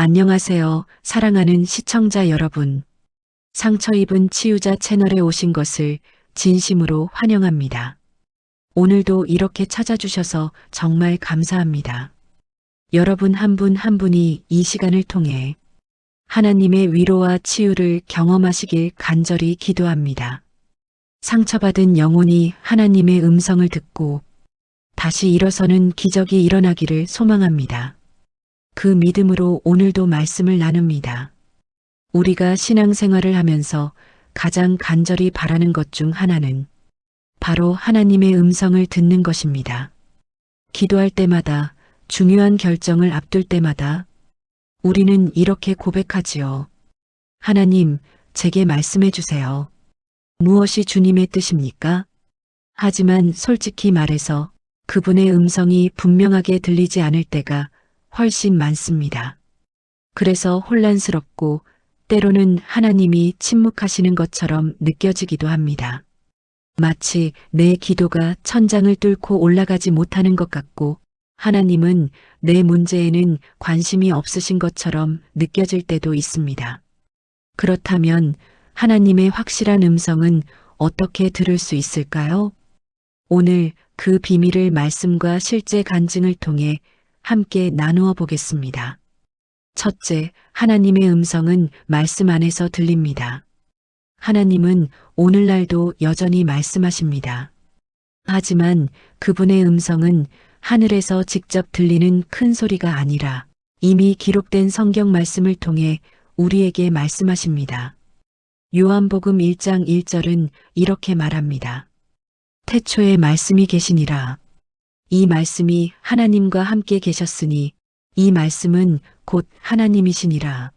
안녕하세요, 사랑하는 시청자 여러분. 상처 입은 치유자 채널에 오신 것을 진심으로 환영합니다. 오늘도 이렇게 찾아주셔서 정말 감사합니다. 여러분 한 분 한 분이 이 시간을 통해 하나님의 위로와 치유를 경험하시길 간절히 기도합니다. 상처받은 영혼이 하나님의 음성을 듣고 다시 일어서는 기적이 일어나기를 소망합니다. 그 믿음으로 오늘도 말씀을 나눕니다. 우리가 신앙생활을 하면서 가장 간절히 바라는 것 중 하나는 바로 하나님의 음성을 듣는 것입니다. 기도할 때마다, 중요한 결정을 앞둘 때마다 우리는 이렇게 고백하지요. 하나님, 제게 말씀해 주세요. 무엇이 주님의 뜻입니까? 하지만 솔직히 말해서 그분의 음성이 분명하게 들리지 않을 때가 훨씬 많습니다. 그래서 혼란스럽고 때로는 하나님이 침묵하시는 것처럼 느껴지기도 합니다. 마치 내 기도가 천장을 뚫고 올라가지 못하는 것 같고 하나님은 내 문제에는 관심이 없으신 것처럼 느껴질 때도 있습니다. 그렇다면 하나님의 확실한 음성은 어떻게 들을 수 있을까요? 오늘 그 비밀을 말씀과 실제 간증을 통해 함께 나누어 보겠습니다. 첫째, 하나님의 음성은 말씀 안에서 들립니다. 하나님은 오늘날도 여전히 말씀하십니다. 하지만 그분의 음성은 하늘에서 직접 들리는 큰 소리가 아니라 이미 기록된 성경 말씀을 통해 우리에게 말씀하십니다. 요한복음 1장 1절은 이렇게 말합니다. 태초에 말씀이 계시니라. 이 말씀이 하나님과 함께 계셨으니 이 말씀은 곧 하나님이시니라.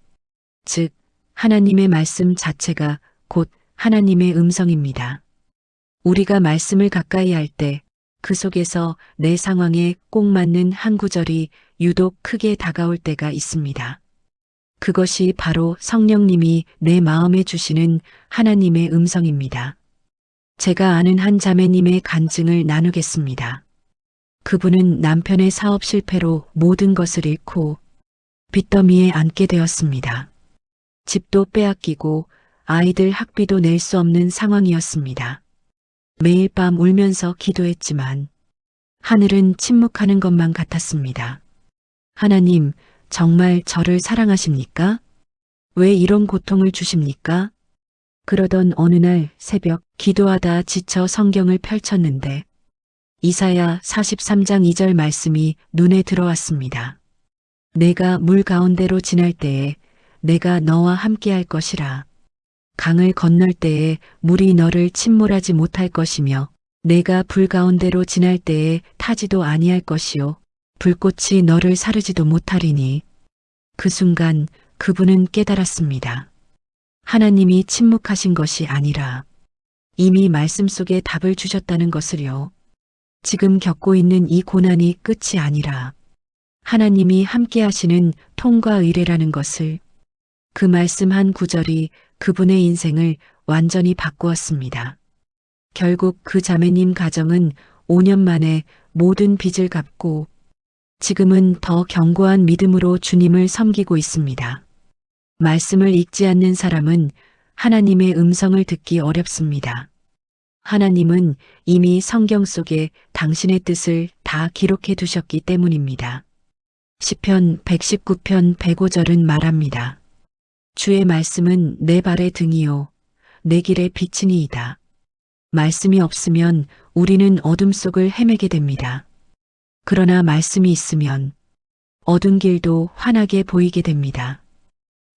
즉, 하나님의 말씀 자체가 곧 하나님의 음성입니다. 우리가 말씀을 가까이 할 때 그 속에서 내 상황에 꼭 맞는 한 구절이 유독 크게 다가올 때가 있습니다. 그것이 바로 성령님이 내 마음에 주시는 하나님의 음성입니다. 제가 아는 한 자매님의 간증을 나누겠습니다. 그분은 남편의 사업 실패로 모든 것을 잃고 빚더미에 앉게 되었습니다. 집도 빼앗기고 아이들 학비도 낼 수 없는 상황이었습니다. 매일 밤 울면서 기도했지만 하늘은 침묵하는 것만 같았습니다. 하나님, 정말 저를 사랑하십니까? 왜 이런 고통을 주십니까? 그러던 어느 날 새벽 기도하다 지쳐 성경을 펼쳤는데 이사야 43장 2절 말씀이 눈에 들어왔습니다. 내가 물 가운데로 지날 때에 내가 너와 함께할 것이라. 강을 건널 때에 물이 너를 침몰하지 못할 것이며 내가 불 가운데로 지날 때에 타지도 아니할 것이요 불꽃이 너를 사르지도 못하리니. 그 순간 그분은 깨달았습니다. 하나님이 침묵하신 것이 아니라 이미 말씀 속에 답을 주셨다는 것을요. 지금 겪고 있는 이 고난이 끝이 아니라 하나님이 함께 하시는 통과 의례라는 것을, 그 말씀 한 구절이 그분의 인생을 완전히 바꾸었습니다. 결국 그 자매님 가정은 5년 만에 모든 빚을 갚고 지금은 더 견고한 믿음으로 주님을 섬기고 있습니다. 말씀을 읽지 않는 사람은 하나님의 음성을 듣기 어렵습니다. 하나님은 이미 성경 속에 당신의 뜻을 다 기록해 두셨기 때문입니다. 시편 119편 105절은 말합니다. 주의 말씀은 내 발의 등이요 내 길의 빛이니이다. 말씀이 없으면 우리는 어둠 속을 헤매게 됩니다. 그러나 말씀이 있으면 어두운 길도 환하게 보이게 됩니다.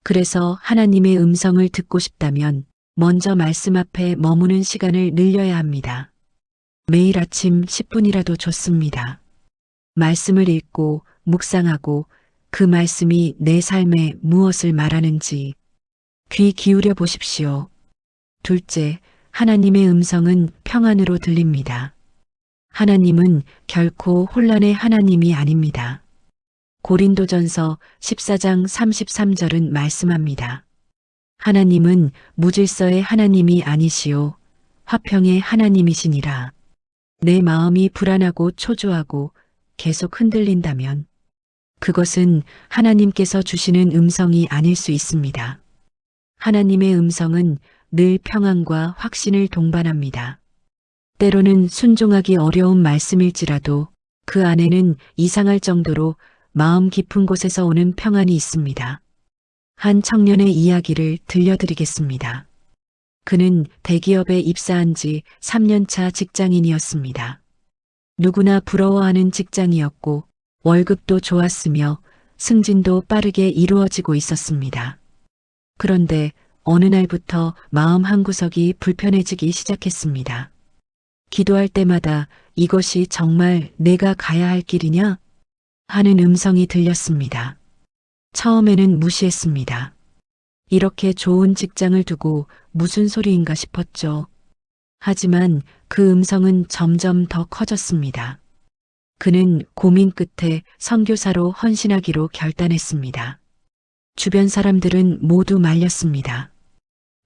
그래서 하나님의 음성을 듣고 싶다면 먼저 말씀 앞에 머무는 시간을 늘려야 합니다. 매일 아침 10분이라도 좋습니다. 말씀을 읽고 묵상하고 그 말씀이 내 삶에 무엇을 말하는지 귀 기울여 보십시오. 둘째, 하나님의 음성은 평안으로 들립니다. 하나님은 결코 혼란의 하나님이 아닙니다. 고린도전서 14장 33절은 말씀합니다. 하나님은 무질서의 하나님이 아니시오 화평의 하나님이시니라. 내 마음이 불안하고 초조하고 계속 흔들린다면 그것은 하나님께서 주시는 음성이 아닐 수 있습니다. 하나님의 음성은 늘 평안과 확신을 동반합니다. 때로는 순종하기 어려운 말씀일지라도 그 안에는 이상할 정도로 마음 깊은 곳에서 오는 평안이 있습니다. 한 청년의 이야기를 들려드리겠습니다. 그는 대기업에 입사한 지 3년차 직장인이었습니다. 누구나 부러워하는 직장이었고 월급도 좋았으며 승진도 빠르게 이루어지고 있었습니다. 그런데 어느 날부터 마음 한구석이 불편해지기 시작했습니다. 기도할 때마다 이것이 정말 내가 가야 할 길이냐? 하는 음성이 들렸습니다. 처음에는 무시했습니다. 이렇게 좋은 직장을 두고 무슨 소리인가 싶었죠. 하지만 그 음성은 점점 더 커졌습니다. 그는 고민 끝에 선교사로 헌신하기로 결단했습니다. 주변 사람들은 모두 말렸습니다.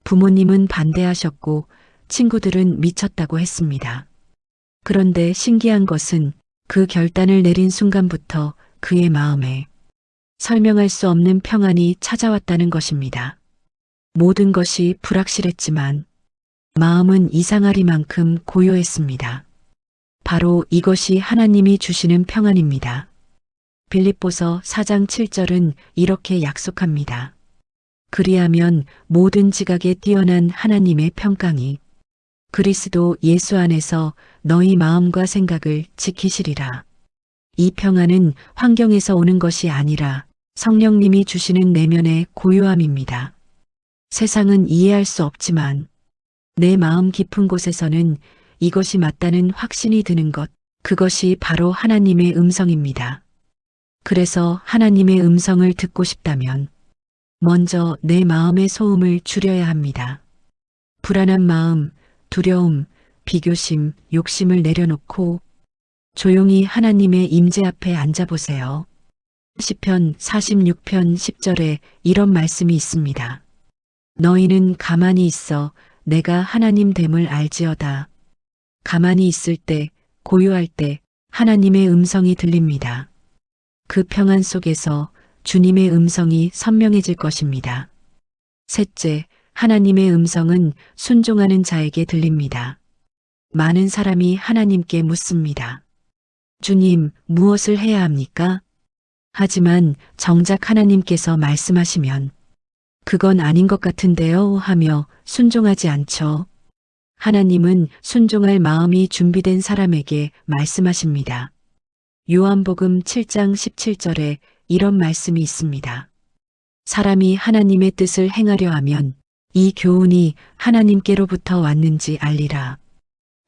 부모님은 반대하셨고 친구들은 미쳤다고 했습니다. 그런데 신기한 것은 그 결단을 내린 순간부터 그의 마음에 설명할 수 없는 평안이 찾아왔다는 것입니다. 모든 것이 불확실했지만 마음은 이상하리만큼 고요했습니다. 바로 이것이 하나님이 주시는 평안입니다. 빌립보서 4장 7절은 이렇게 약속합니다. 그리하면 모든 지각에 뛰어난 하나님의 평강이 그리스도 예수 안에서 너희 마음과 생각을 지키시리라. 이 평안은 환경에서 오는 것이 아니라 성령님이 주시는 내면의 고요함입니다. 세상은 이해할 수 없지만 내 마음 깊은 곳에서는 이것이 맞다는 확신이 드는 것, 그것이 바로 하나님의 음성입니다. 그래서 하나님의 음성을 듣고 싶다면 먼저 내 마음의 소음을 줄여야 합니다. 불안한 마음, 두려움, 비교심, 욕심을 내려놓고 조용히 하나님의 임재 앞에 앉아보세요. 시편 46편 10절에 이런 말씀이 있습니다. 너희는 가만히 있어 내가 하나님 됨을 알지어다. 가만히 있을 때, 고요할 때 하나님의 음성이 들립니다. 그 평안 속에서 주님의 음성이 선명해질 것입니다. 셋째, 하나님의 음성은 순종하는 자에게 들립니다. 많은 사람이 하나님께 묻습니다. 주님, 무엇을 해야 합니까? 하지만 정작 하나님께서 말씀하시면 그건 아닌 것 같은데요 하며 순종하지 않죠. 하나님은 순종할 마음이 준비된 사람에게 말씀하십니다. 요한복음 7장 17절에 이런 말씀이 있습니다. 사람이 하나님의 뜻을 행하려 하면 이 교훈이 하나님께로부터 왔는지 알리라.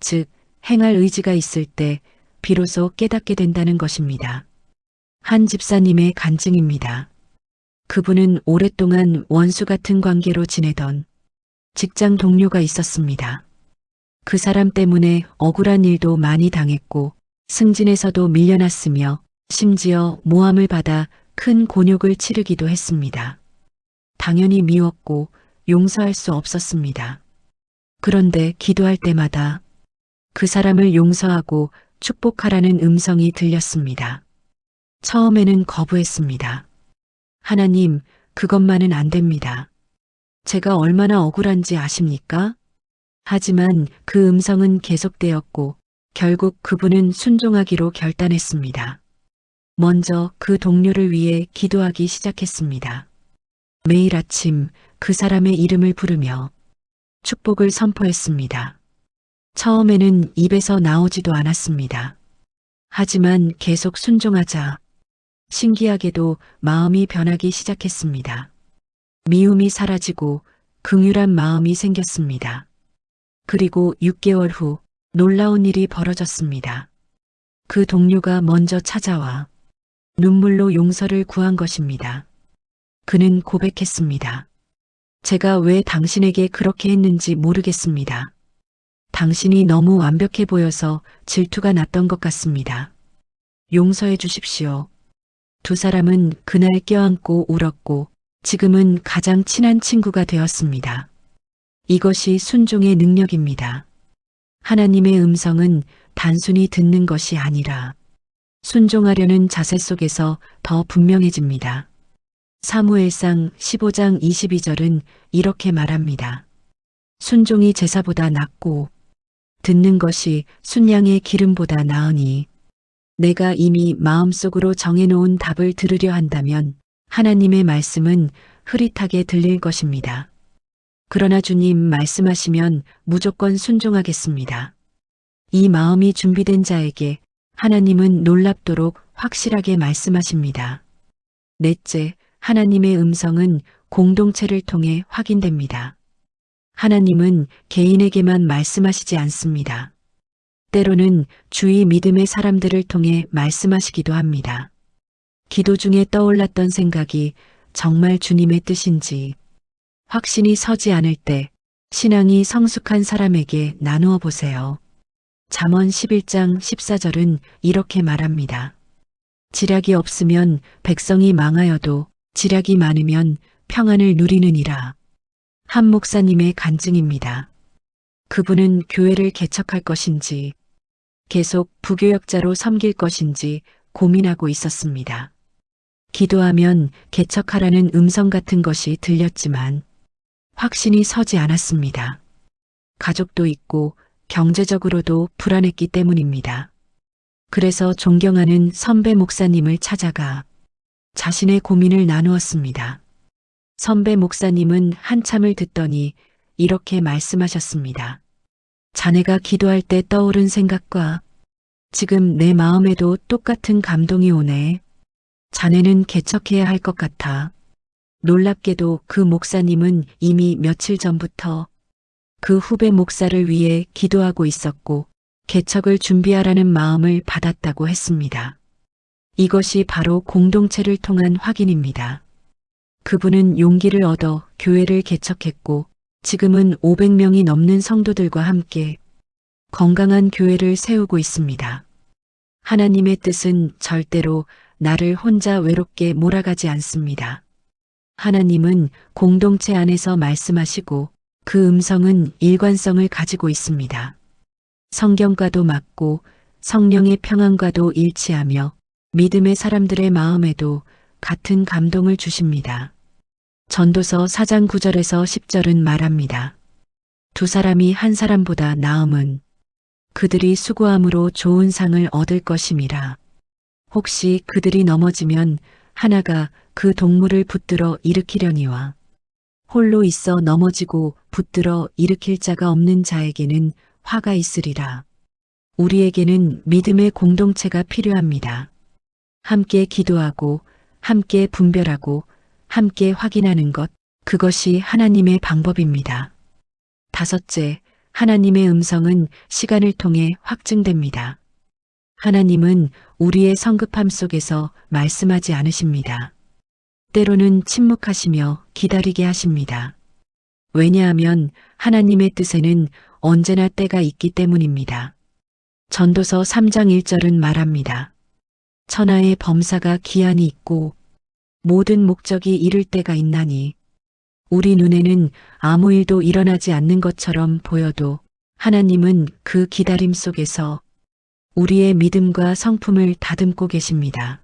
즉, 행할 의지가 있을 때 비로소 깨닫게 된다는 것입니다. 한 집사님의 간증입니다. 그분은 오랫동안 원수 같은 관계로 지내던 직장 동료가 있었습니다. 그 사람 때문에 억울한 일도 많이 당했고 승진에서도 밀려났으며 심지어 모함을 받아 큰 곤욕을 치르기도 했습니다. 당연히 미웠고 용서할 수 없었습니다. 그런데 기도할 때마다 그 사람을 용서하고 축복하라는 음성이 들렸습니다. 처음에는 거부했습니다. 하나님, 그것만은 안 됩니다. 제가 얼마나 억울한지 아십니까? 하지만 그 음성은 계속되었고 결국 그분은 순종하기로 결단했습니다. 먼저 그 동료를 위해 기도하기 시작했습니다. 매일 아침 그 사람의 이름을 부르며 축복을 선포했습니다. 처음에는 입에서 나오지도 않았습니다. 하지만 계속 순종하자 신기하게도 마음이 변하기 시작했습니다. 미움이 사라지고 긍휼한 마음이 생겼습니다. 그리고 6개월 후 놀라운 일이 벌어졌습니다. 그 동료가 먼저 찾아와 눈물로 용서를 구한 것입니다. 그는 고백했습니다. 제가 왜 당신에게 그렇게 했는지 모르겠습니다. 당신이 너무 완벽해 보여서 질투가 났던 것 같습니다. 용서해 주십시오. 두 사람은 그날 껴안고 울었고 지금은 가장 친한 친구가 되었습니다. 이것이 순종의 능력입니다. 하나님의 음성은 단순히 듣는 것이 아니라 순종하려는 자세 속에서 더 분명해집니다. 사무엘상 15장 22절은 이렇게 말합니다. 순종이 제사보다 낫고 듣는 것이 순양의 기름보다 나으니 내가 이미 마음속으로 정해놓은 답을 들으려 한다면 하나님의 말씀은 흐릿하게 들릴 것입니다. 그러나 주님 말씀하시면 무조건 순종하겠습니다. 이 마음이 준비된 자에게 하나님은 놀랍도록 확실하게 말씀하십니다. 넷째, 하나님의 음성은 공동체를 통해 확인됩니다. 하나님은 개인에게만 말씀하시지 않습니다. 때로는 주위 믿음의 사람들을 통해 말씀하시기도 합니다. 기도 중에 떠올랐던 생각이 정말 주님의 뜻인지 확신이 서지 않을 때 신앙이 성숙한 사람에게 나누어 보세요. 잠언 11장 14절은 이렇게 말합니다. 지략이 없으면 백성이 망하여도 지략이 많으면 평안을 누리느니라. 한 목사님의 간증입니다. 그분은 교회를 개척할 것인지 계속 부교역자로 섬길 것인지 고민하고 있었습니다. 기도하면 개척하라는 음성 같은 것이 들렸지만 확신이 서지 않았습니다. 가족도 있고 경제적으로도 불안했기 때문입니다. 그래서 존경하는 선배 목사님을 찾아가 자신의 고민을 나누었습니다. 선배 목사님은 한참을 듣더니 이렇게 말씀하셨습니다. 자네가 기도할 때 떠오른 생각과 지금 내 마음에도 똑같은 감동이 오네. 자네는 개척해야 할 것 같아. 놀랍게도 그 목사님은 이미 며칠 전부터 그 후배 목사를 위해 기도하고 있었고 개척을 준비하라는 마음을 받았다고 했습니다. 이것이 바로 공동체를 통한 확인입니다. 그분은 용기를 얻어 교회를 개척했고 지금은 500명이 넘는 성도들과 함께 건강한 교회를 세우고 있습니다. 하나님의 뜻은 절대로 나를 혼자 외롭게 몰아가지 않습니다. 하나님은 공동체 안에서 말씀하시고 그 음성은 일관성을 가지고 있습니다. 성경과도 맞고 성령의 평안과도 일치하며 믿음의 사람들의 마음에도 같은 감동을 주십니다. 전도서 4장 9절에서 10절은 말합니다. 두 사람이 한 사람보다 나음은 그들이 수고함으로 좋은 상을 얻을 것임이라. 혹시 그들이 넘어지면 하나가 그 동물을 붙들어 일으키려니와 홀로 있어 넘어지고 붙들어 일으킬 자가 없는 자에게는 화가 있으리라. 우리에게는 믿음의 공동체가 필요합니다. 함께 기도하고 함께 분별하고 함께 확인하는 것, 그것이 하나님의 방법입니다. 다섯째, 하나님의 음성은 시간을 통해 확증됩니다. 하나님은 우리의 성급함 속에서 말씀하지 않으십니다. 때로는 침묵하시며 기다리게 하십니다. 왜냐하면 하나님의 뜻에는 언제나 때가 있기 때문입니다. 전도서 3장 1절은 말합니다. 천하의 범사가 기한이 있고 모든 목적이 이를 때가 있나니 우리 눈에는 아무 일도 일어나지 않는 것처럼 보여도 하나님은 그 기다림 속에서 우리의 믿음과 성품을 다듬고 계십니다.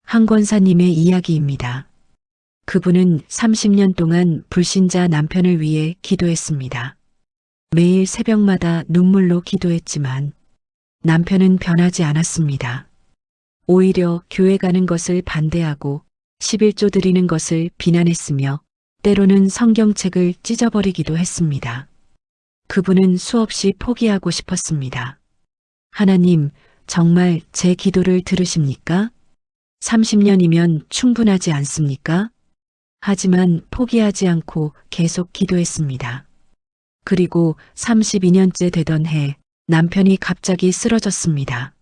한 권사님의 이야기입니다. 그분은 30년 동안 불신자 남편을 위해 기도했습니다. 매일 새벽마다 눈물로 기도했지만 남편은 변하지 않았습니다. 오히려 교회 가는 것을 반대하고 11조 드리는 것을 비난했으며 때로는 성경책을 찢어버리기도 했습니다. 그분은 수없이 포기하고 싶었습니다. 하나님, 정말 제 기도를 들으십니까? 30년이면 충분하지 않습니까? 하지만 포기하지 않고 계속 기도했습니다. 그리고 32년째 되던 해 남편이 갑자기 쓰러졌습니다.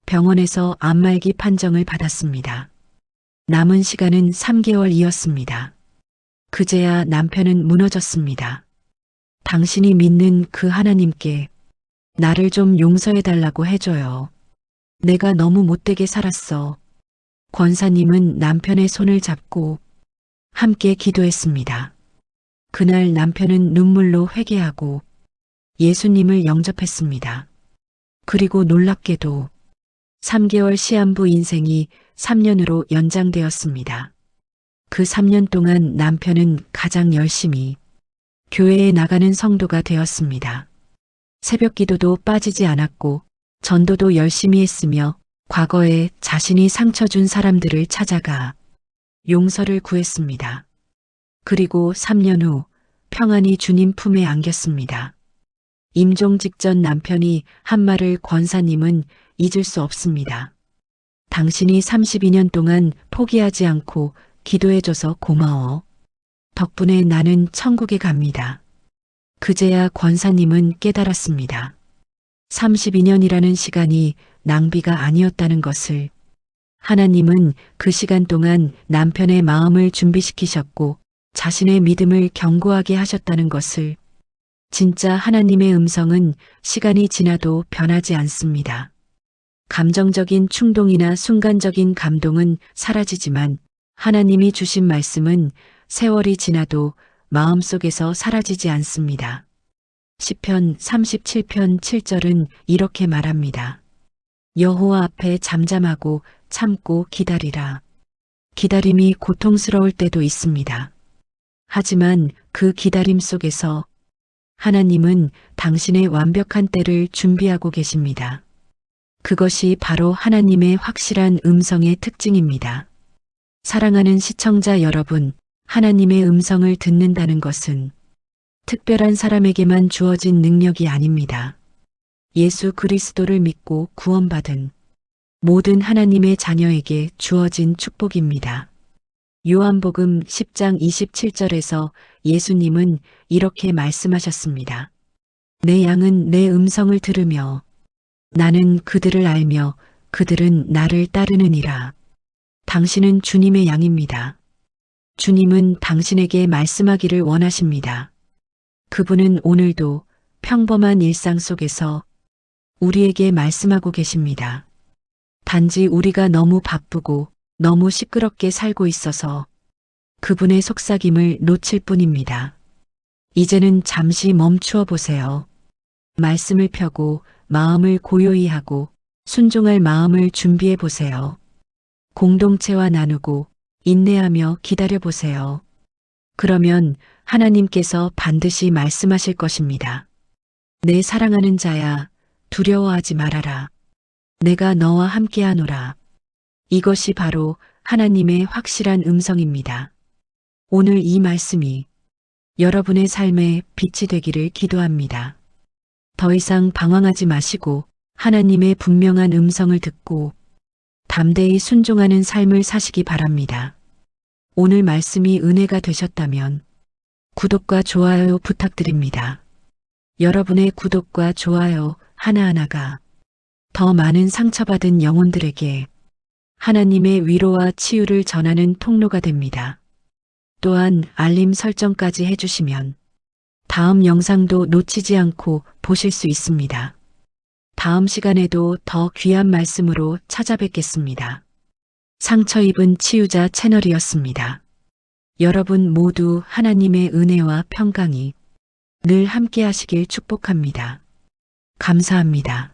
병원에서 암말기 판정을 받았습니다. 남은 시간은 3개월이었습니다. 그제야 남편은 무너졌습니다. 당신이 믿는 그 하나님께 나를 좀 용서해달라고 해줘요. 내가 너무 못되게 살았어. 권사님은 남편의 손을 잡고 함께 기도했습니다. 그날 남편은 눈물로 회개하고 예수님을 영접했습니다. 그리고 놀랍게도 3개월 시한부 인생이 3년으로 연장되었습니다. 그 3년 동안 남편은 가장 열심히 교회에 나가는 성도가 되었습니다. 새벽 기도도 빠지지 않았고 전도도 열심히 했으며 과거에 자신이 상처 준 사람들을 찾아가 용서를 구했습니다. 그리고 3년 후 평안히 주님 품에 안겼습니다. 임종 직전 남편이 한 말을 권사님은 잊을 수 없습니다. 당신이 32년 동안 포기하지 않고 기도해줘서 고마워. 덕분에 나는 천국에 갑니다. 그제야 권사님은 깨달았습니다. 32년이라는 시간이 낭비가 아니었다는 것을. 하나님은 그 시간 동안 남편의 마음을 준비시키셨고 자신의 믿음을 견고하게 하셨다는 것을. 진짜 하나님의 음성은 시간이 지나도 변하지 않습니다. 감정적인 충동이나 순간적인 감동은 사라지지만 하나님이 주신 말씀은 세월이 지나도 마음속에서 사라지지 않습니다. 시편 37편 7절은 이렇게 말합니다. 여호와 앞에 잠잠하고 참고 기다리라. 기다림이 고통스러울 때도 있습니다. 하지만 그 기다림 속에서 하나님은 당신의 완벽한 때를 준비하고 계십니다. 그것이 바로 하나님의 확실한 음성의 특징입니다. 사랑하는 시청자 여러분, 하나님의 음성을 듣는다는 것은 특별한 사람에게만 주어진 능력이 아닙니다. 예수 그리스도를 믿고 구원받은 모든 하나님의 자녀에게 주어진 축복입니다. 요한복음 10장 27절에서 예수님은 이렇게 말씀하셨습니다. 내 양은 내 음성을 들으며 나는 그들을 알며 그들은 나를 따르느니라. 당신은 주님의 양입니다. 주님은 당신에게 말씀하기를 원하십니다. 그분은 오늘도 평범한 일상 속에서 우리에게 말씀하고 계십니다. 단지 우리가 너무 바쁘고 너무 시끄럽게 살고 있어서 그분의 속삭임을 놓칠 뿐입니다. 이제는 잠시 멈추어 보세요. 말씀을 펴고 마음을 고요히 하고 순종할 마음을 준비해 보세요. 공동체와 나누고 인내하며 기다려 보세요. 그러면 하나님께서 반드시 말씀하실 것입니다. 내 사랑하는 자야, 두려워하지 말아라. 내가 너와 함께하노라. 이것이 바로 하나님의 확실한 음성입니다. 오늘 이 말씀이 여러분의 삶에 빛이 되기를 기도합니다. 더 이상 방황하지 마시고 하나님의 분명한 음성을 듣고 담대히 순종하는 삶을 사시기 바랍니다. 오늘 말씀이 은혜가 되셨다면 구독과 좋아요 부탁드립니다. 여러분의 구독과 좋아요 하나하나가 더 많은 상처받은 영혼들에게 하나님의 위로와 치유를 전하는 통로가 됩니다. 또한 알림 설정까지 해주시면 다음 영상도 놓치지 않고 보실 수 있습니다. 다음 시간에도 더 귀한 말씀으로 찾아뵙겠습니다. 상처 입은 치유자 채널이었습니다. 여러분 모두 하나님의 은혜와 평강이 늘 함께 하시길 축복합니다. 감사합니다.